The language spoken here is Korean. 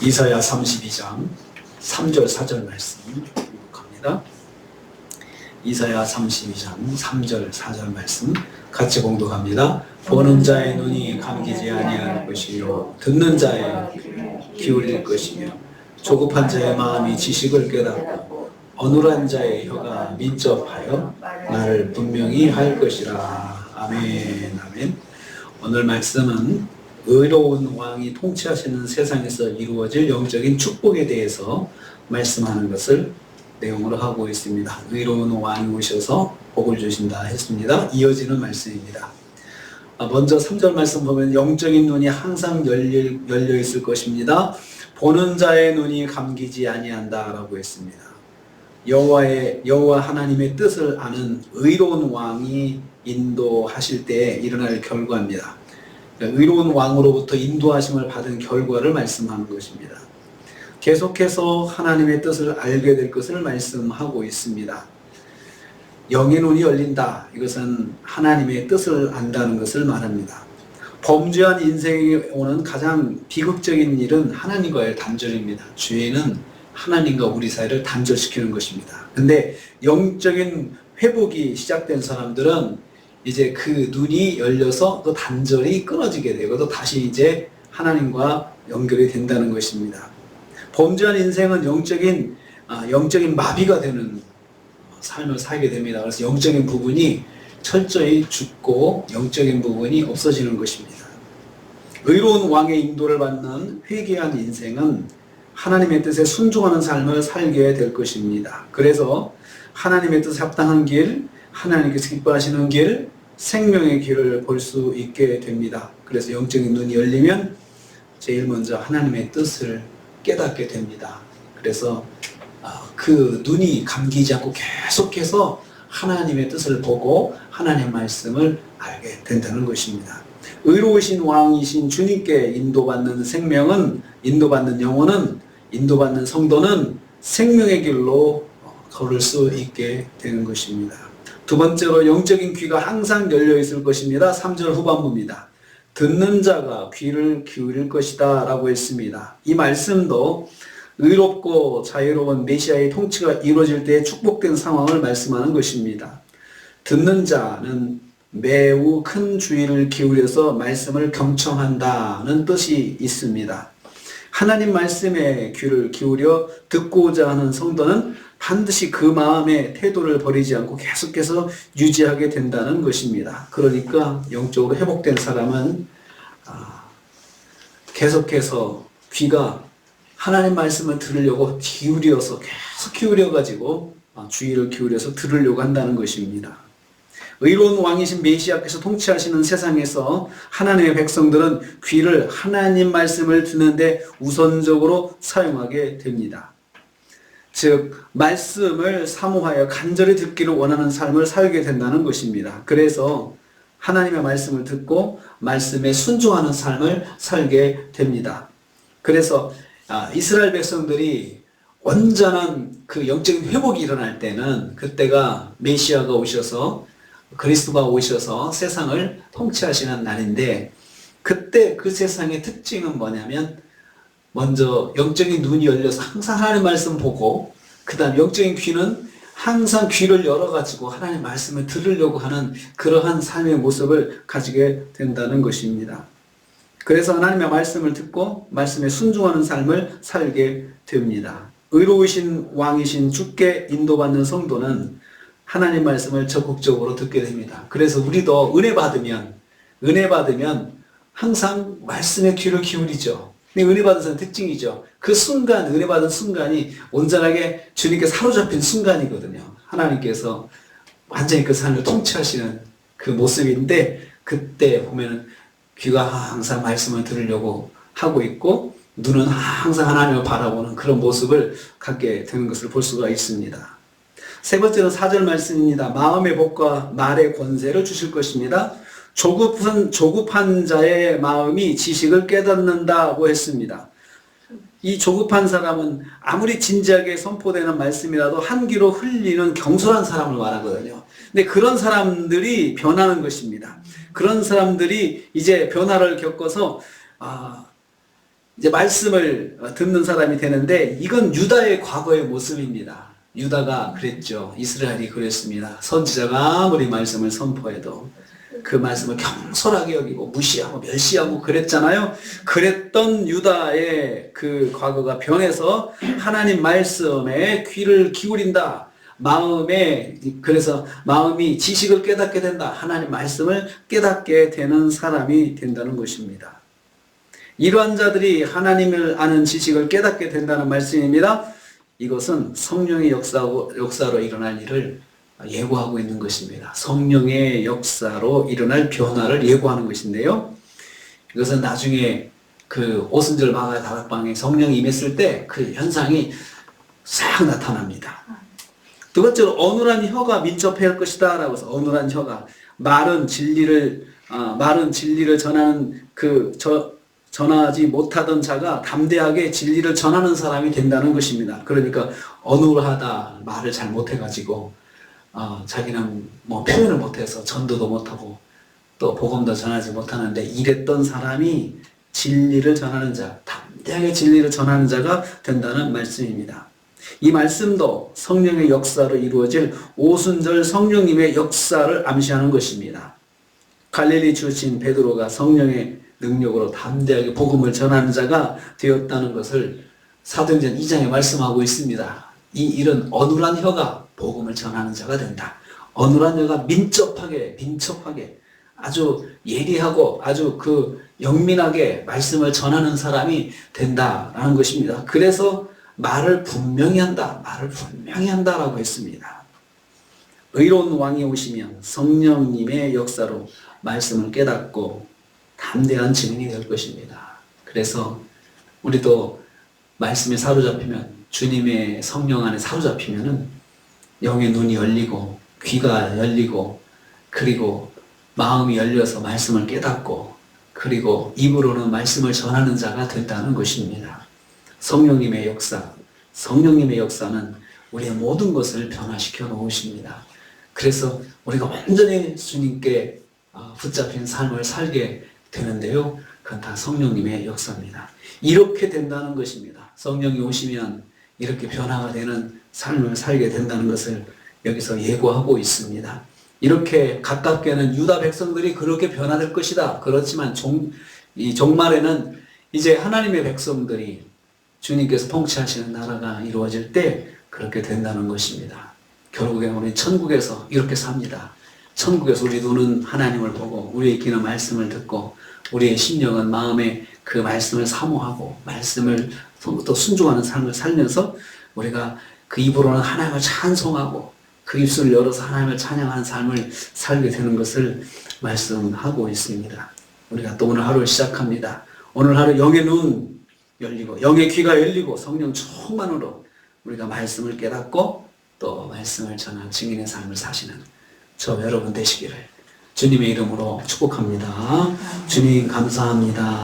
이사야 32장 3절 4절 말씀 공독합니다. 이사야 32장 3절 4절 말씀 같이 공독합니다. 보는 자의 눈이 감기지 아니할 것이요 듣는 자의 기울일 것이며 조급한 자의 마음이 지식을 깨닫고 어눌한 자의 혀가 민첩하여 나를 분명히 할 것이라. 아멘. 아멘. 오늘 말씀은 의로운 왕이 통치하시는 세상에서 이루어질 영적인 축복에 대해서 말씀하는 것을 내용으로 하고 있습니다. 의로운 왕이 오셔서 복을 주신다 했습니다. 이어지는 말씀입니다. 먼저 3절 말씀 보면 영적인 눈이 항상 열려 있을 것입니다. 보는 자의 눈이 감기지 아니한다 라고 했습니다. 여호와 하나님의 뜻을 아는 의로운 왕이 인도하실 때 일어날 결과입니다. 의로운 왕으로부터 인도하심을 받은 결과를 말씀하는 것입니다. 계속해서 하나님의 뜻을 알게 될 것을 말씀하고 있습니다. 영의 눈이 열린다. 이것은 하나님의 뜻을 안다는 것을 말합니다. 범죄한 인생에 오는 가장 비극적인 일은 하나님과의 단절입니다. 죄는 하나님과 우리 사이를 단절시키는 것입니다. 근데 영적인 회복이 시작된 사람들은 이제 그 눈이 열려서 또 단절이 끊어지게 되고 또 다시 이제 하나님과 연결이 된다는 것입니다. 범죄한 인생은 영적인 마비가 되는 삶을 살게 됩니다. 그래서 영적인 부분이 철저히 죽고 영적인 부분이 없어지는 것입니다. 의로운 왕의 인도를 받는 회개한 인생은 하나님의 뜻에 순종하는 삶을 살게 될 것입니다. 그래서 하나님의 뜻에 합당한 길, 하나님께서 기뻐하시는 길, 생명의 길을 볼 수 있게 됩니다. 그래서 영적인 눈이 열리면 제일 먼저 하나님의 뜻을 깨닫게 됩니다. 그래서 그 눈이 감기지 않고 계속해서 하나님의 뜻을 보고 하나님의 말씀을 알게 된다는 것입니다. 의로우신 왕이신 주님께 인도받는 생명은, 인도받는 영혼은, 인도받는 성도는 생명의 길로 걸을 수 있게 되는 것입니다. 두 번째로 영적인 귀가 항상 열려 있을 것입니다. 3절 후반부입니다. 듣는 자가 귀를 기울일 것이다 라고 했습니다. 이 말씀도 의롭고 자유로운 메시아의 통치가 이루어질 때 축복된 상황을 말씀하는 것입니다. 듣는 자는 매우 큰 주의를 기울여서 말씀을 경청한다는 뜻이 있습니다. 하나님 말씀에 귀를 기울여 듣고자 하는 성도는 반드시 그 마음의 태도를 버리지 않고 계속해서 유지하게 된다는 것입니다. 그러니까 영적으로 회복된 사람은 계속해서 귀가 하나님 말씀을 들으려고 기울여서 계속 기울여가지고 주의를 기울여서 들으려고 한다는 것입니다. 의로운 왕이신 메시아께서 통치하시는 세상에서 하나님의 백성들은 귀를 하나님 말씀을 듣는데 우선적으로 사용하게 됩니다. 즉 말씀을 사모하여 간절히 듣기를 원하는 삶을 살게 된다는 것입니다. 그래서 하나님의 말씀을 듣고 말씀에 순종하는 삶을 살게 됩니다. 그래서 이스라엘 백성들이 온전한 그 영적인 회복이 일어날 때는 그때가 메시아가 오셔서 그리스도가 오셔서 세상을 통치하시는 날인데, 그때 그 세상의 특징은 뭐냐면 먼저 영적인 눈이 열려서 항상 하나님 말씀 보고, 그 다음 영적인 귀는 항상 귀를 열어가지고 하나님 말씀을 들으려고 하는 그러한 삶의 모습을 가지게 된다는 것입니다. 그래서 하나님의 말씀을 듣고 말씀에 순종하는 삶을 살게 됩니다. 의로우신 왕이신 주께 인도받는 성도는 하나님 말씀을 적극적으로 듣게 됩니다. 그래서 우리도 은혜 받으면 항상 말씀에 귀를 기울이죠. 은혜 받은 사람의 특징이죠. 그 순간, 은혜 받은 순간이 온전하게 주님께 사로잡힌 순간이거든요. 하나님께서 완전히 그 삶을 통치하시는 그 모습인데, 그때 보면은 귀가 항상 말씀을 들으려고 하고 있고, 눈은 항상 하나님을 바라보는 그런 모습을 갖게 되는 것을 볼 수가 있습니다. 세 번째는 4절 말씀입니다. 마음의 복과 말의 권세를 주실 것입니다. 조급한 자의 마음이 지식을 깨닫는다고 했습니다. 이 조급한 사람은 아무리 진지하게 선포되는 말씀이라도 한 귀로 흘리는 경솔한 사람을 말하거든요. 근데 그런 사람들이 변하는 것입니다. 그런 사람들이 이제 변화를 겪어서 이제 말씀을 듣는 사람이 되는데 이건 유다의 과거의 모습입니다. 유다가 그랬죠. 이스라엘이 그랬습니다. 선지자가 아무리 말씀을 선포해도 그 말씀을 경솔하게 여기고 무시하고 멸시하고 그랬잖아요. 그랬던 유다의 그 과거가 변해서 하나님 말씀에 귀를 기울인다. 그래서 마음이 지식을 깨닫게 된다. 하나님 말씀을 깨닫게 되는 사람이 된다는 것입니다. 이러한 자들이 하나님을 아는 지식을 깨닫게 된다는 말씀입니다. 이것은 성령의 역사로 일어날 일을 예고하고 있는 것입니다. 성령의 역사로 일어날 변화를 예고하는 것인데요. 이것은 나중에 그 오순절 마가 다락방에 성령이 임했을 때 그 현상이 싹 나타납니다. 두 번째로 어눌한 혀가 민첩할 것이다 라고 해서 어눌한 혀가 말은 진리를 전하는 전하지 못하던 자가 담대하게 진리를 전하는 사람이 된다는 것입니다. 그러니까 어눌하다, 말을 잘 못해가지고 자기는 뭐 표현을 못해서 전도도 못하고 또 복음도 전하지 못하는데 이랬던 사람이 진리를 전하는 자, 담대하게 진리를 전하는 자가 된다는 말씀입니다. 이 말씀도 성령의 역사로 이루어질 오순절 성령님의 역사를 암시하는 것입니다. 갈릴리 출신 베드로가 성령의 능력으로 담대하게 복음을 전하는 자가 되었다는 것을 사도행전 2장에 말씀하고 있습니다. 이 일은 어눌한 혀가 복음을 전하는 자가 된다. 어눌한 혀가 민첩하게 아주 예리하고 아주 영민하게 말씀을 전하는 사람이 된다라는 것입니다. 그래서 말을 분명히 한다라고 했습니다. 의로운 왕이 오시면 성령님의 역사로 말씀을 깨닫고 담대한 증인이 될 것입니다. 그래서 우리도 말씀에 사로잡히면, 주님의 성령 안에 사로잡히면은 영의 눈이 열리고 귀가 열리고 그리고 마음이 열려서 말씀을 깨닫고 그리고 입으로는 말씀을 전하는 자가 된다는 것입니다. 성령님의 역사는 우리의 모든 것을 변화시켜 놓으십니다. 그래서 우리가 완전히 주님께 붙잡힌 삶을 살게 되는데요. 그건 다 성령님의 역사입니다. 이렇게 된다는 것입니다. 성령이 오시면 이렇게 변화가 되는 삶을 살게 된다는 것을 여기서 예고하고 있습니다. 이렇게 가깝게는 유다 백성들이 그렇게 변화될 것이다. 그렇지만 종말에는 이제 하나님의 백성들이 주님께서 통치하시는 나라가 이루어질 때 그렇게 된다는 것입니다. 결국에 우리 천국에서 이렇게 삽니다. 천국에서 우리 눈은 하나님을 보고 우리의 귀는 말씀을 듣고 우리의 심령은 마음에 그 말씀을 사모하고 말씀을 또 순종하는 삶을 살면서 우리가 그 입으로는 하나님을 찬송하고 그 입술을 열어서 하나님을 찬양하는 삶을 살게 되는 것을 말씀하고 있습니다. 우리가 또 오늘 하루를 시작합니다. 오늘 하루 영의 눈 열리고 영의 귀가 열리고 성령 충만으로 우리가 말씀을 깨닫고 또 말씀을 전한 증인의 삶을 사시는 저 여러분 되시기를 주님의 이름으로 축복합니다. 주님 감사합니다.